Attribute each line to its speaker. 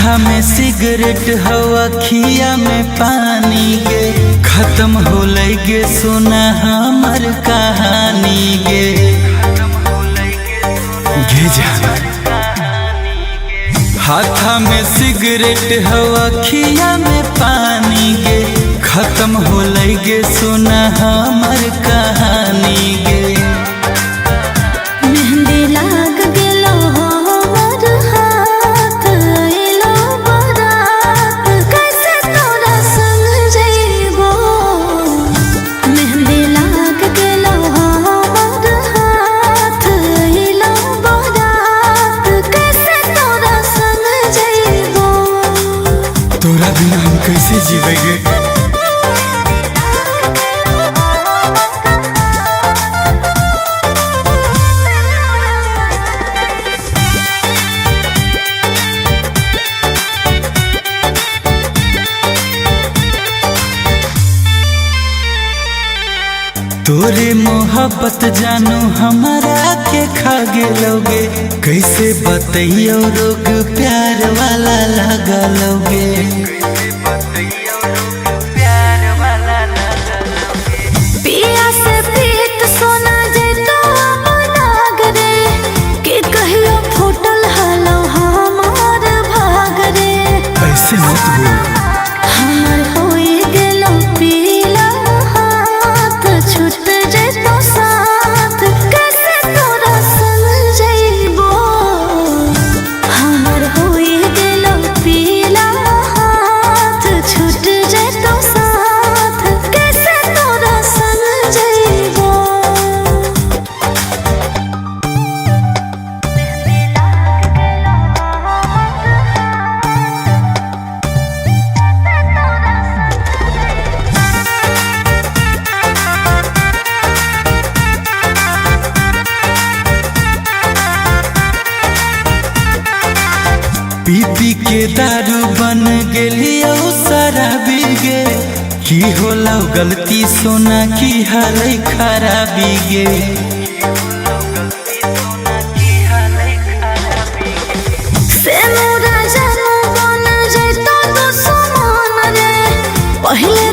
Speaker 1: हाथा में सिगरेट हवा खिया में पानी गे खत्म हो गे सुना हमर कहानी गे जाना हाथा में सिगरेट हवा खिया में पानी गे खत्म हो गे सुना हमर कहानी गे
Speaker 2: मेहंदी लाग गेलो हमर हाथ आइलो बारात कैसे तोरा संग जइबो। मेहंदी लाग गेलो हमर हाथ आइलो बारात कैसे तोरा संग जइबो।
Speaker 1: तोरा बिना हम कैसे जीवेंगे। तोरे मोहब्बत जानू हमारा के खा गेलोगे कैसे बतइयो रोग प्यार वाला लगलोगे।
Speaker 2: पिया से प्रीत सोना जैतो नाग रे के कहियो फूटल हलो हमार भाग रे।
Speaker 1: ऐसे मत बोल
Speaker 2: हमर होई गेलो पीला हाथ छूट जैतो साथ कैसे तोरा संग जइबो। हमर होई गेलो पीला हाथ छूट जैतो साथ कैसे तोरा संग जइबो।
Speaker 1: पी पी के दारू बन गेलियो शराबी गे की होला गलती सोना की हाल खराबी गे।
Speaker 2: से मोरा जानू बन जैतो दुश्मन रे पहिले